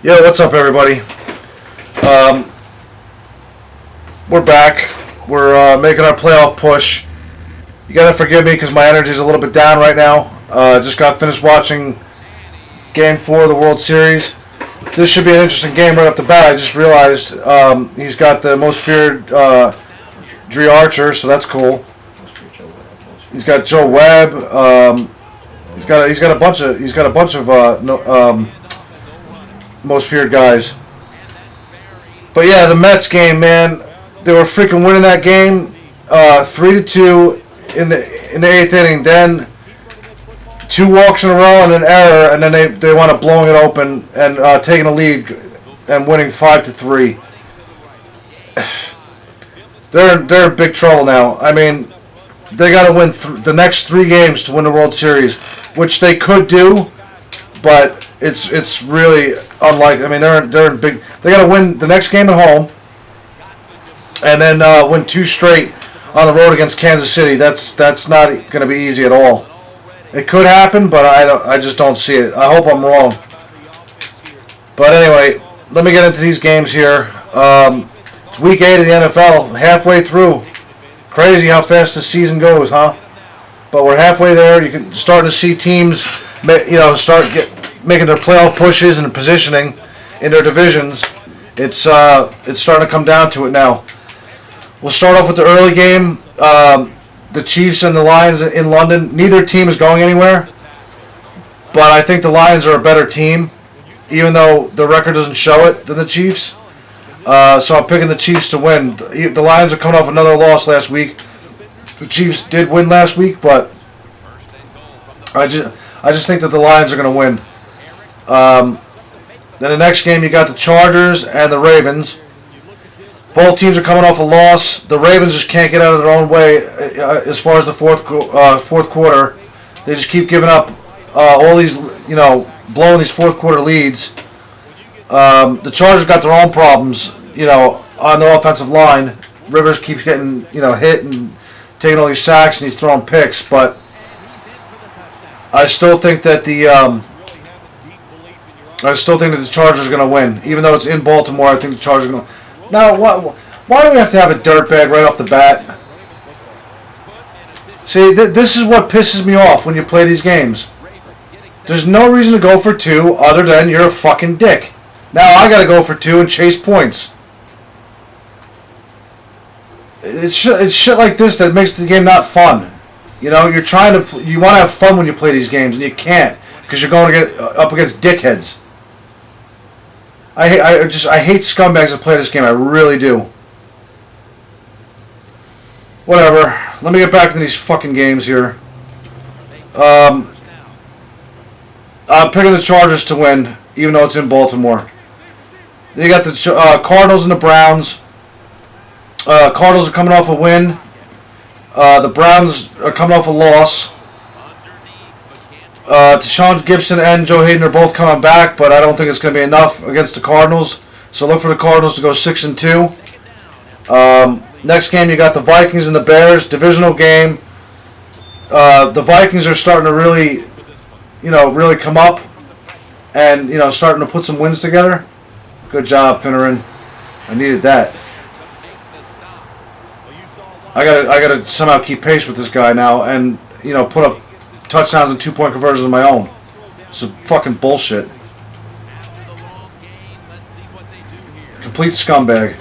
Yo, what's up, everybody? We're back. We're making our playoff push. You gotta forgive me because my energy's a little bit down right now. Just got finished watching Game 4 of the World Series. This should be an interesting game right off the bat. I just realized he's got the most feared Dre Archer, so that's cool. He's got Joe Webb. He's got a bunch of most feared guys. But yeah, the Mets game, man, they were freaking winning that game, 3-2 in the eighth inning. Then 2 walks in a row and an error, and then they wound up blowing it open and taking a lead and winning 5-3. They're in big trouble now. I mean, they got to win the next 3 games to win the World Series, which they could do, but it's really unlikely. I mean, they're in big. They got to win the next game at home, and then win 2 straight on the road against Kansas City. That's not going to be easy at all. It could happen, but I just don't see it. I hope I'm wrong. But anyway, let me get into these games here. It's week 8 of the NFL, halfway through. Crazy how fast the season goes, huh? But we're halfway there. You can start to see teams, making their playoff pushes and positioning in their divisions. It's starting to come down to it now. We'll start off with the early game. The Chiefs and the Lions in London. Neither team is going anywhere, but I think the Lions are a better team, even though the record doesn't show it, than the Chiefs. So I'm picking the Chiefs to win. The Lions are coming off another loss last week. The Chiefs did win last week, but I just think that the Lions are going to win. Then the next game, you got the Chargers and the Ravens. Both teams are coming off a loss. The Ravens just can't get out of their own way as far as the fourth quarter. They just keep giving up all these, blowing these fourth quarter leads. The Chargers got their own problems, on the offensive line. Rivers keeps getting, hit and taking all these sacks, and he's throwing picks. But I still think that the Chargers are going to win, even though it's in Baltimore. I think the Chargers are going to. Now, why do we have to have a dirtbag right off the bat? See, this is what pisses me off when you play these games. There's no reason to go for 2 other than you're a fucking dick. Now I got to go for 2 and chase points. It's shit like this that makes the game not fun. You want to have fun when you play these games, and you can't because you're going to get up against dickheads. I hate scumbags that play this game. I really do. Whatever. Let me get back to these fucking games here. I'm picking the Chargers to win, even though it's in Baltimore. Then you got the Cardinals and the Browns. Cardinals are coming off a win. The Browns are coming off a loss. Deshaun Gibson and Joe Hayden are both coming back, but I don't think it's going to be enough against the Cardinals. So look for the Cardinals to go 6-2. Next game, you got the Vikings and the Bears, divisional game. The Vikings are starting to really come up and starting to put some wins together. Good job, Finneran. I needed that. I gotta somehow keep pace with this guy now and put up touchdowns and 2-point conversions of my own. It's fucking bullshit. Complete scumbag.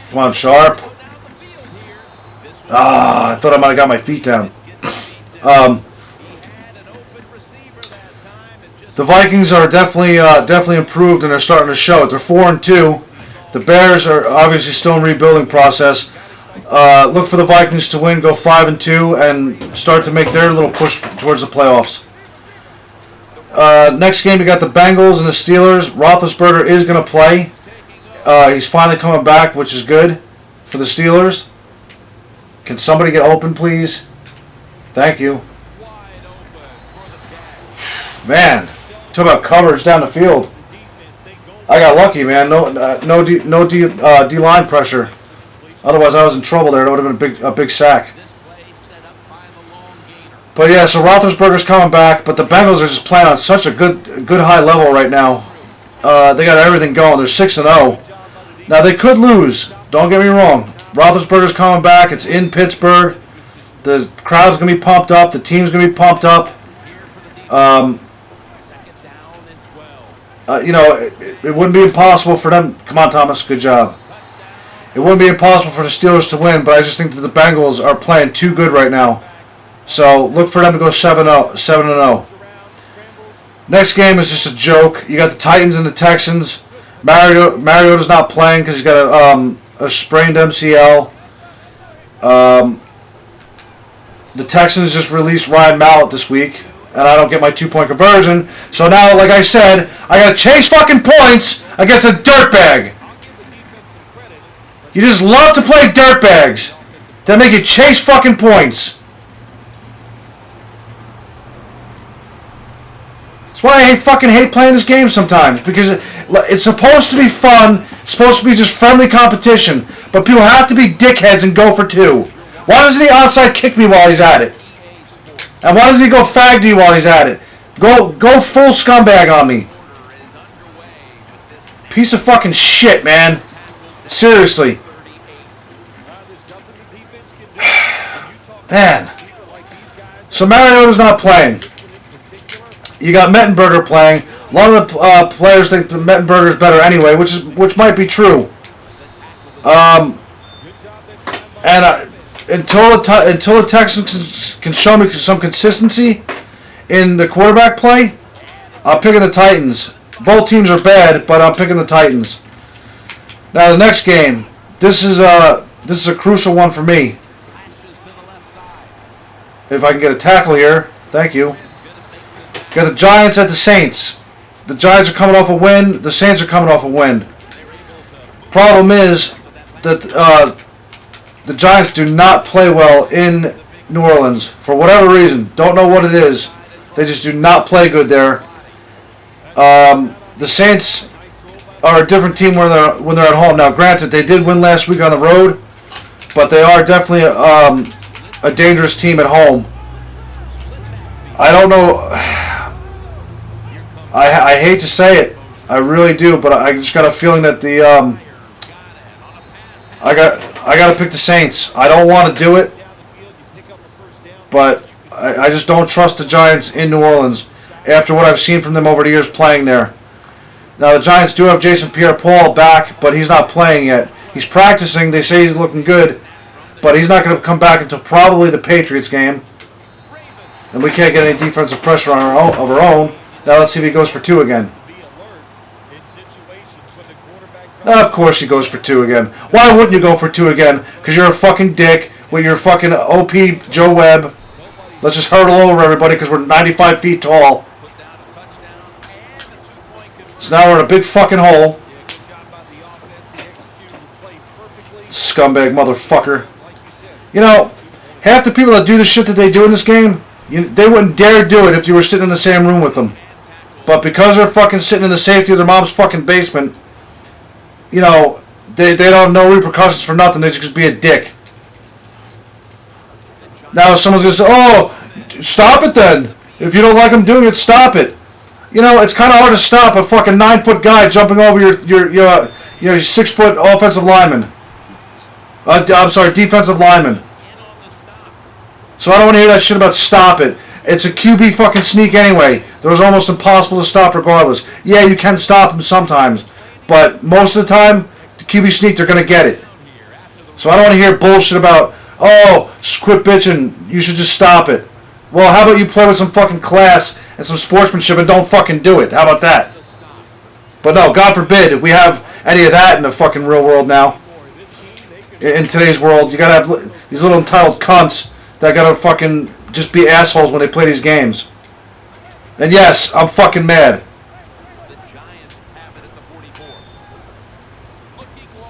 Come on, Sharp. I thought I might have got my feet down. The Vikings are definitely improved, and they're starting to show it. They're 4-2. The Bears are obviously still in rebuilding process. Look for the Vikings to win, go 5-2, and start to make their little push towards the playoffs. Next game, you got the Bengals and the Steelers. Roethlisberger is going to play. He's finally coming back, which is good for the Steelers. Can somebody get open, please? Thank you. Man, talk about coverage down the field. I got lucky, man. No D-line pressure. Otherwise, I was in trouble there. It would have been a big sack. But yeah, so Roethlisberger's coming back, but the Bengals are just playing on such a good high level right now. They got everything going. They're 6-0. Now they could lose. Don't get me wrong. Roethlisberger's coming back. It's in Pittsburgh. The crowd's gonna be pumped up. The team's gonna be pumped up. It wouldn't be impossible for them. Come on, Thomas. Good job. It wouldn't be impossible for the Steelers to win, but I just think that the Bengals are playing too good right now. So look for them to go 7-0. Next game is just a joke. You got the Titans and the Texans. Mariota's not playing because he's got a sprained MCL. The Texans just released Ryan Mallett this week, and I don't get my 2-point conversion. So now, like I said, I got to chase fucking points against a dirtbag. You just love to play dirtbags that make you chase fucking points. That's why I fucking hate playing this game sometimes, because it's supposed to be fun, it's supposed to be just friendly competition, but people have to be dickheads and go for 2. Why doesn't he outside kick me while he's at it? And why doesn't he go fag D while he's at it? Go full scumbag on me. Piece of fucking shit, man. Seriously. Man. So Mariota's not playing. You got Mettenberger playing. A lot of the players think that Mettenberger's better anyway, which might be true. Until the Texans can show me some consistency in the quarterback play, I'm picking the Titans. Both teams are bad, but I'm picking the Titans. Now the next game, this is a crucial one for me. If I can get a tackle here, thank you. Got the Giants at the Saints. The Giants are coming off a win. The Saints are coming off a win. Problem is that the Giants do not play well in New Orleans for whatever reason. Don't know what it is. They just do not play good there. The Saints are a different team when they're at home. Now, granted, they did win last week on the road, but they are definitely a dangerous team at home. I don't know. I hate to say it, I really do, but I just got a feeling that I got to pick the Saints. I don't want to do it, but I just don't trust the Giants in New Orleans after what I've seen from them over the years playing there. Now the Giants do have Jason Pierre-Paul back, but he's not playing yet. He's practicing. They say he's looking good, but he's not going to come back until probably the Patriots game, and we can't get any defensive pressure on our own. Now let's see if he goes for 2 again. Of course he goes for 2 again. Why wouldn't you go for 2 again? Because you're a fucking dick with your fucking OP Joe Webb. Let's just hurdle over everybody because we're 95 feet tall. So now we're in a big fucking hole. Scumbag motherfucker. You know, half the people that do the shit that they do in this game, they wouldn't dare do it if you were sitting in the same room with them. But because they're fucking sitting in the safety of their mom's fucking basement, you know, they don't have no repercussions for nothing. They just be a dick. Now someone's going to say, oh, stop it then. If you don't like them doing it, stop it. You know, it's kind of hard to stop a fucking 9-foot guy jumping over your 6-foot offensive lineman. I'm sorry, defensive lineman. So I don't want to hear that shit about stop it. It's a QB fucking sneak anyway. Those are almost impossible to stop regardless. Yeah, you can stop them sometimes. But most of the time, the QB sneak, they're going to get it. So I don't want to hear bullshit about, oh, quit bitching, you should just stop it. Well, how about you play with some fucking class and some sportsmanship and don't fucking do it? How about that? But no, God forbid, if we have any of that in the fucking real world now. In today's world, you got to have these little entitled cunts that got to fucking just be assholes when they play these games. And yes, I'm fucking mad.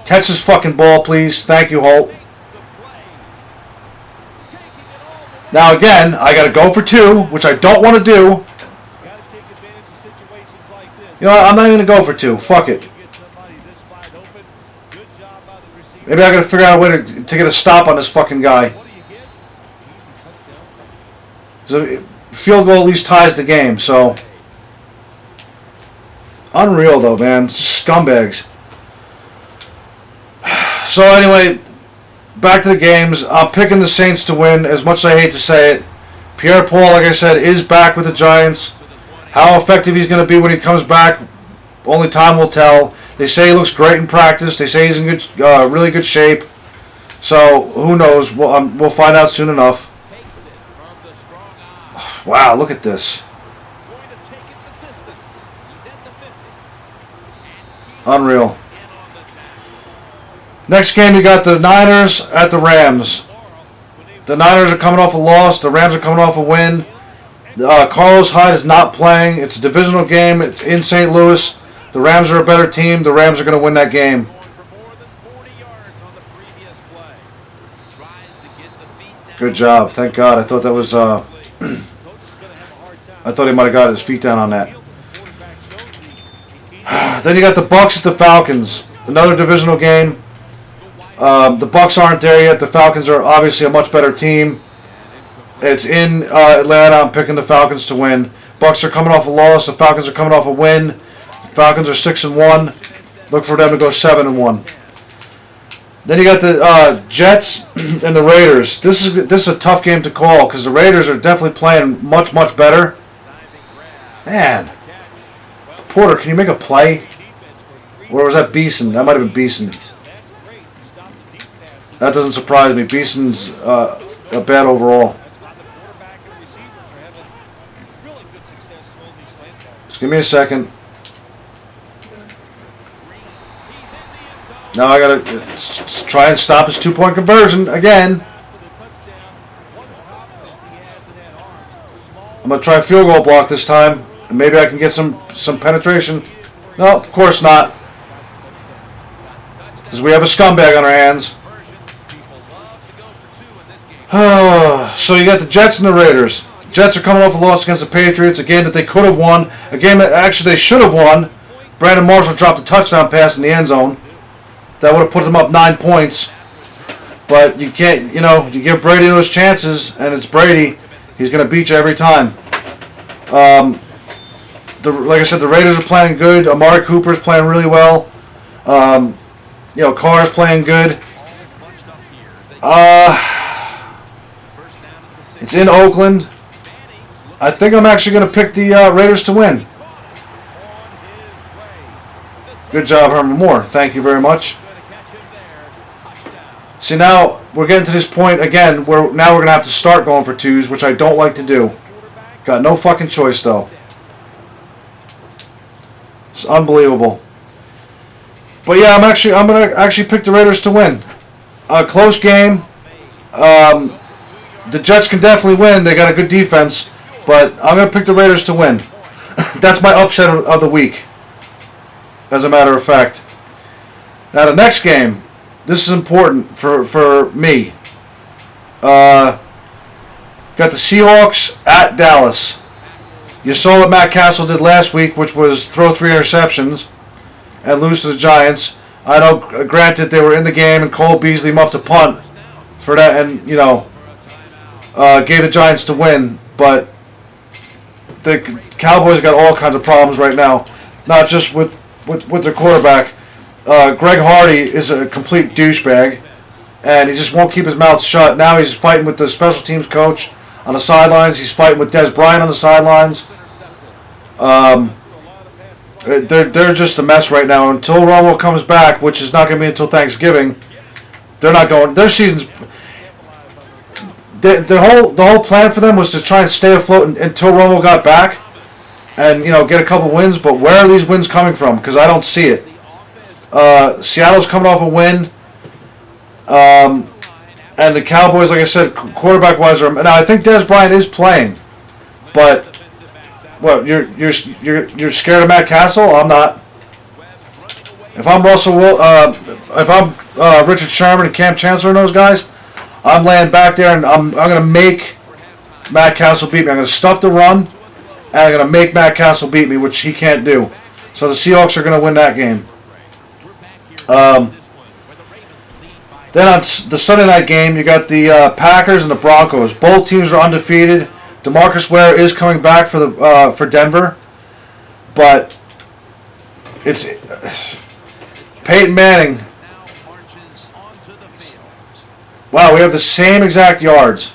Catch this fucking ball, please. Thank you, Holt. Now again, I got to go for 2, which I don't want to do. You know what? I'm not even going to go for 2. Fuck it. Maybe I got to figure out a way to get a stop on this fucking guy. So field goal at least ties the game, so Unreal, though, man. Scumbags. So, anyway, back to the games. I'm picking the Saints to win, as much as I hate to say it. Pierre-Paul, like I said, is back with the Giants. How effective he's going to be when he comes back, only time will tell. They say he looks great in practice. They say he's in good, really good shape. So, who knows? We'll find out soon enough. Wow, look at this. Unreal. Next game, you got the Niners at the Rams. The Niners are coming off a loss. The Rams are coming off a win. Carlos Hyde is not playing. It's a divisional game. It's in St. Louis. The Rams are a better team. The Rams are going to win that game. Good job. Thank God. I thought that was... I thought he might have got his feet down on that. Then you got the Bucs at the Falcons. Another divisional game. The Bucs aren't there yet. The Falcons are obviously a much better team. It's in Atlanta. I'm picking the Falcons to win. Bucs are coming off a loss. The Falcons are coming off a win. The Falcons are 6-1. Look for them to go 7-1. Then you got the Jets and the Raiders. This is a tough game to call because the Raiders are definitely playing much, much better. Man. Porter, can you make a play? Or was that Beeson? That might have been Beeson. That doesn't surprise me. Beeson's a bad overall. Just give me a second. Now I gotta try and stop his 2-point conversion again. I'm gonna try a field goal block this time, and maybe I can get some penetration. No, of course not, because we have a scumbag on our hands. So you got the Jets and the Raiders. Jets are coming off a loss against the Patriots, a game that they could have won, a game that actually they should have won. Brandon Marshall dropped a touchdown pass in the end zone. That would have put them up 9 points. But you can't, you give Brady those chances, and it's Brady. He's going to beat you every time. Like I said, the Raiders are playing good. Amari Cooper's playing really well. Carr's playing good. It's in Oakland. I think I'm actually going to pick the Raiders to win. Good job, Herman Moore. Thank you very much. See, now we're getting to this point again where now we're going to have to start going for twos, which I don't like to do. Got no fucking choice, though. It's unbelievable. But yeah, I'm going to actually pick the Raiders to win. A close game. The Jets can definitely win. They got a good defense. But I'm going to pick the Raiders to win. That's my upset of the week, as a matter of fact. Now the next game. This is important for me. Got the Seahawks at Dallas. You saw what Matt Castle did last week, which was throw 3 interceptions and lose to the Giants. I know, granted, they were in the game, and Cole Beasley muffed a punt for that, and gave the Giants to win. But the Cowboys got all kinds of problems right now, not just with their quarterback. Greg Hardy is a complete douchebag, and he just won't keep his mouth shut. Now he's fighting with the special teams coach on the sidelines. He's fighting with Des Bryant on the sidelines. They're just a mess right now. Until Romo comes back, which is not going to be until Thanksgiving, they're not going. Their season's the whole plan for them was to try and stay afloat until Romo got back, and get a couple wins. But where are these wins coming from? Because I don't see it. Seattle's coming off a win, and the Cowboys, like I said, quarterback-wise, now I think Des Bryant is playing, but what you're scared of Matt Castle? I'm not. If I'm Richard Sherman and Cam Chancellor and those guys, I'm laying back there and I'm going to make Matt Castle beat me. I'm going to stuff the run, and I'm going to make Matt Castle beat me, which he can't do. So the Seahawks are going to win that game. Then on the Sunday night game, you got the Packers and the Broncos. Both teams are undefeated. DeMarcus Ware is coming back for Denver, but it's Peyton Manning. Wow, we have the same exact yards.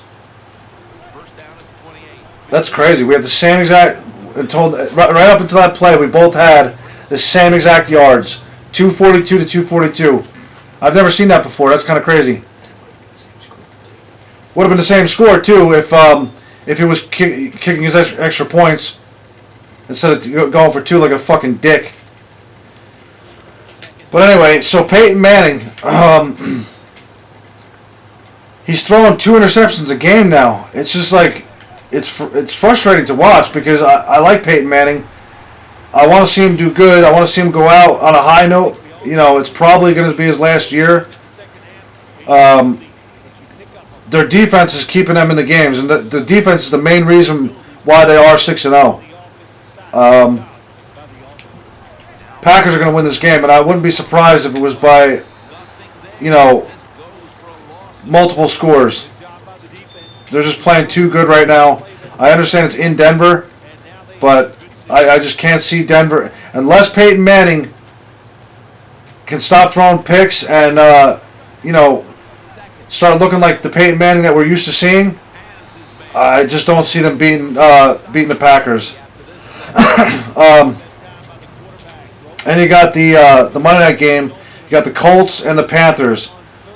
That's crazy. We have the same exact. Right up until that play, we both had the same exact yards, 242 to 242. I've never seen that before. That's kind of crazy. Would have been the same score too if he was kicking his extra points instead of going for two like a fucking dick. But anyway, so Peyton Manning, he's throwing 2 interceptions a game now. It's just like it's frustrating to watch because I like Peyton Manning. I want to see him do good. I want to see him go out on a high note. You know, it's probably going to be his last year. Their defense is keeping them in the games, and the defense is the main reason why they are 6-0. Packers are going to win this game, and I wouldn't be surprised if it was by, multiple scores. They're just playing too good right now. I understand it's in Denver, but I just can't see Denver unless Peyton Manning can stop throwing picks and start looking like the Peyton Manning that we're used to seeing. I just don't see them beating the Packers. And you got the Monday night game. You got the Colts and the Panthers.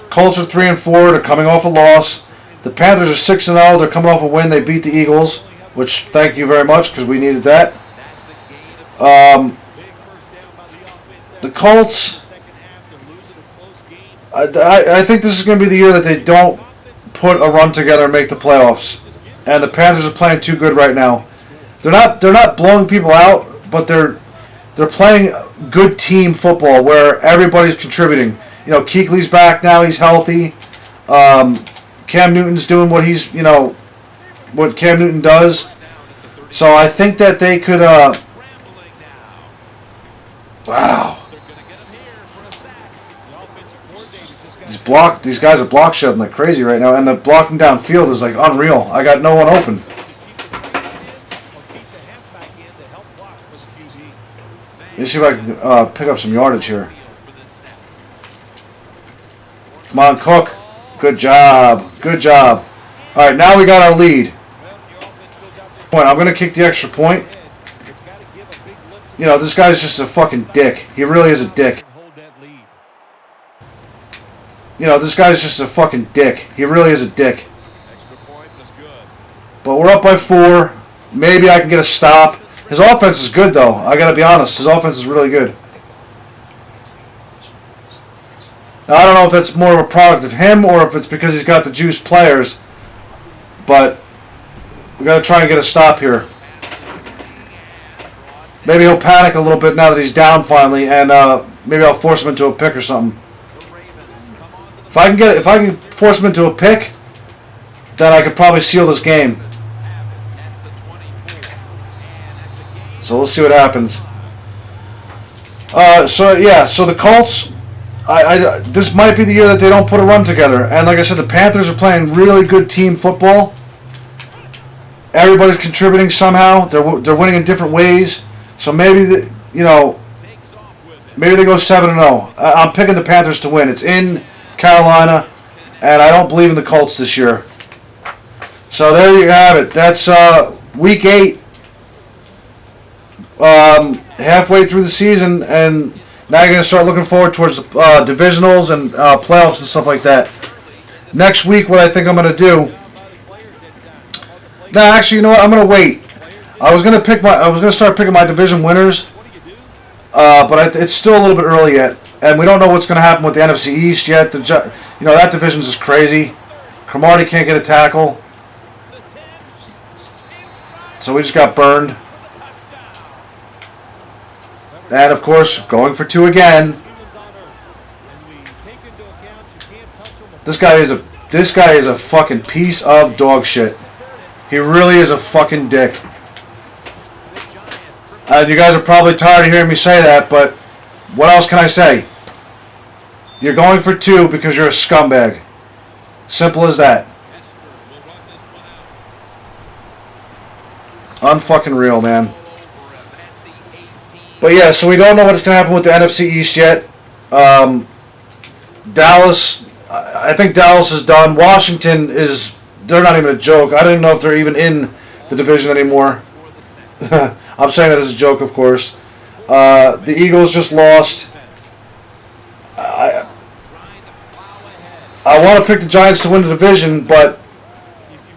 Colts are 3-4. They're coming off a loss. The Panthers are 6-0. They're coming off a win. They beat the Eagles, which thank you very much because we needed that. The Colts. I think this is going to be the year that they don't put a run together and make the playoffs. And the Panthers are playing too good right now. They're not blowing people out, but they're playing good team football where everybody's contributing. Kuechly's back now; he's healthy. Cam Newton's doing what what Cam Newton does. So I think that they could. Wow. These guys are block shoving like crazy right now, and the blocking downfield is like unreal. I got no one open. Let's see if I can pick up some yardage here. Come on, Cook. Good job. Good job. All right, now we got our lead. I'm going to kick the extra point. This guy's just a fucking dick. He really is a dick. This guy's just a fucking dick. He really is a dick. But we're up by 4. Maybe I can get a stop. His offense is good, though. I got to be honest. His offense is really good. Now, I don't know if it's more of a product of him or if it's because he's got the juiced players. But we got to try and get a stop here. Maybe he'll panic a little bit now that he's down finally, and maybe I'll force him into a pick or something. If I can force him into a pick, then I could probably seal this game. So we'll see what happens. So the Colts, this might be the year that they don't put a run together. And like I said, the Panthers are playing really good team football. Everybody's contributing somehow. They're winning in different ways. So maybe maybe they go 7-0. I'm picking the Panthers to win. It's in Carolina, and I don't believe in the Colts this year. So there you have it. That's week 8. Halfway through the season, and now you're going to start looking forward towards the divisionals and playoffs and stuff like that. Next week, what I think I'm going to do. No, actually, you know what? I'm going to wait. I was going to start picking my division winners, but it's still a little bit early yet, and we don't know what's going to happen with the NFC East yet. That division's just crazy. Cromartie can't get a tackle, so we just got burned. And of course, going for 2 again. This guy is a fucking piece of dog shit. He really is a fucking dick. You guys are probably tired of hearing me say that, but what else can I say? You're going for 2 because you're a scumbag. Simple as that. Unfucking real, man. But yeah, so we don't know what's going to happen with the NFC East yet. Dallas, I think Dallas is done. Washington is, they're not even a joke. I don't even know if they're even in the division anymore. I'm saying that as a joke, of course. The Eagles just lost. I want to pick the Giants to win the division, but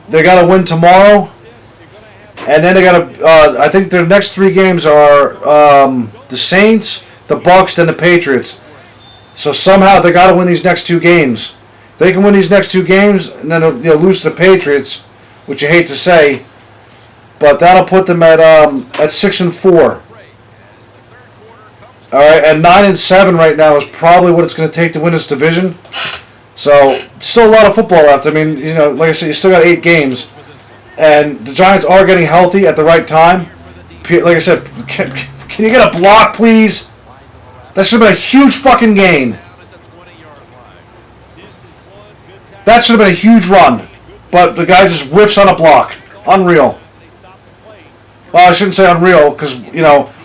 they got to win tomorrow. And then they got to, I think their next 3 games are the Saints, the Bucks, and the Patriots. So somehow they got to win these next 2 games. If they can win these next 2 games and then lose to the Patriots, which you hate to say, but that'll put them at 6-4. All right, and 9-7 right now is probably what it's going to take to win this division. So still a lot of football left. I mean, like I said, you still got 8 games. And the Giants are getting healthy at the right time. Like I said, can you get a block, please? That should have been a huge fucking gain. That should have been a huge run. But the guy just whiffs on a block. Unreal. Well, I shouldn't say unreal, because,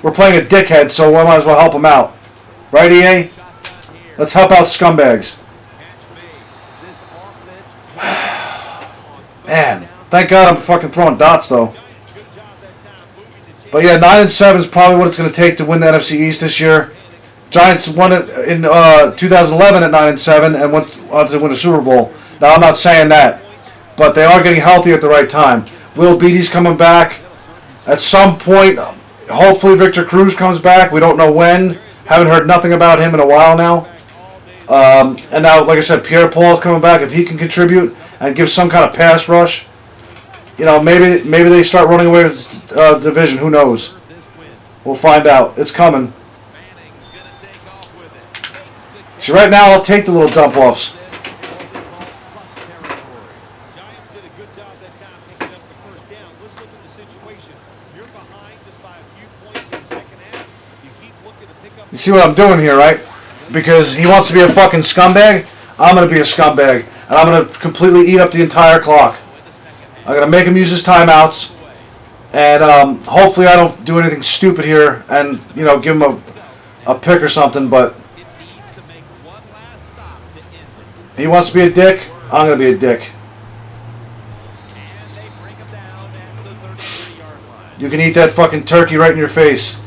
we're playing a dickhead, so we might as well help him out. Right, EA? Let's help out scumbags. Man. Thank God I'm fucking throwing dots, though. But yeah, 9-7 is probably what it's going to take to win the NFC East this year. Giants won it in 2011 at 9-7 and went on to win the Super Bowl. Now, I'm not saying that, but they are getting healthy at the right time. Will Beattie's coming back at some point. Hopefully, Victor Cruz comes back. We don't know when. Haven't heard nothing about him in a while now. And now, like I said, Pierre-Paul's coming back. If he can contribute and give some kind of pass rush, maybe they start running away with the division. Who knows? We'll find out. It's coming. See, right now I'll take the little dump offs. You see what I'm doing here, right? Because he wants to be a fucking scumbag. I'm going to be a scumbag. And I'm going to completely eat up the entire clock. I'm going to make him use his timeouts. And hopefully I don't do anything stupid here and, give him a pick or something. But he wants to be a dick. I'm going to be a dick. You can eat that fucking turkey right in your face.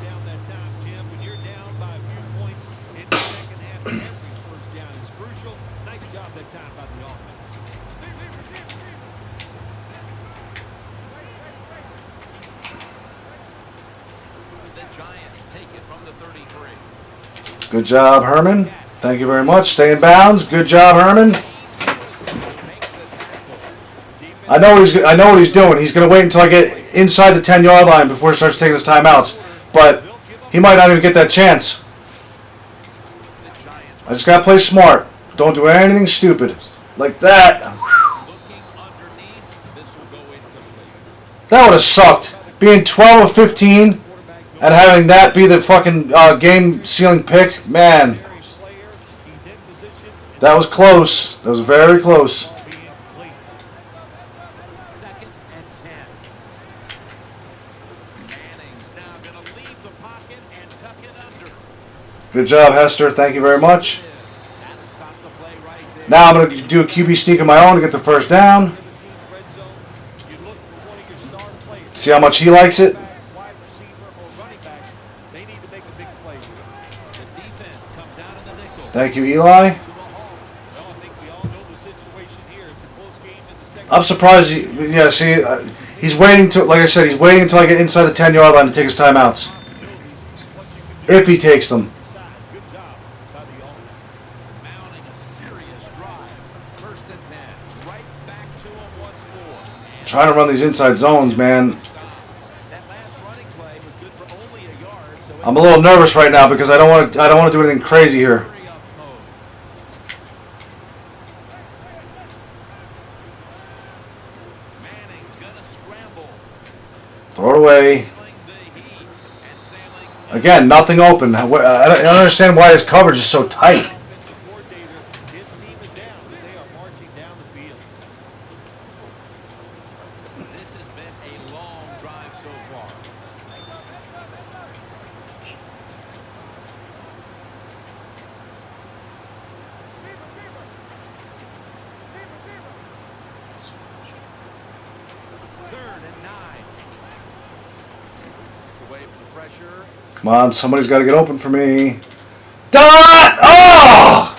Good job, Herman. Thank you very much. Stay in bounds. Good job, Herman. I know what he's doing. He's going to wait until I get inside the 10-yard line before he starts taking his timeouts. But he might not even get that chance. I just got to play smart. Don't do anything stupid. Like that. That would have sucked. Being 12 of 15 and having that be the fucking game-sealing pick, man. That was close. That was very close. Good job, Hester. Thank you very much. Now I'm going to do a QB sneak of my own to get the first down. See how much he likes it. Thank you, Eli. I'm surprised. He's waiting to, like I said, he's waiting until I get inside the 10-yard line to take his timeouts. If he takes them. Trying to run these inside zones, man. I'm a little nervous right now because I don't want to do anything crazy here. Throw it away. Again, nothing open. I don't understand why his coverage is so tight. Come on, somebody's got to get open for me. Dot! Oh!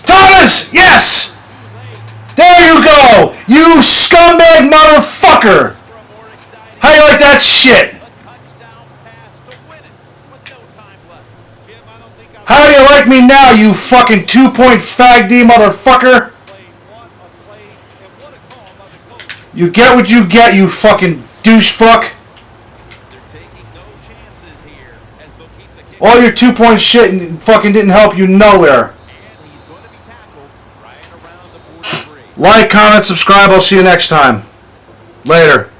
Thomas! Yes! There you go! You scumbag motherfucker! How you like that shit? How do you like me now, you fucking 2-point fag D motherfucker? You get what you get, you fucking douche fuck. All your 2-point shit fucking didn't help you nowhere. Like, comment, subscribe. I'll see you next time. Later.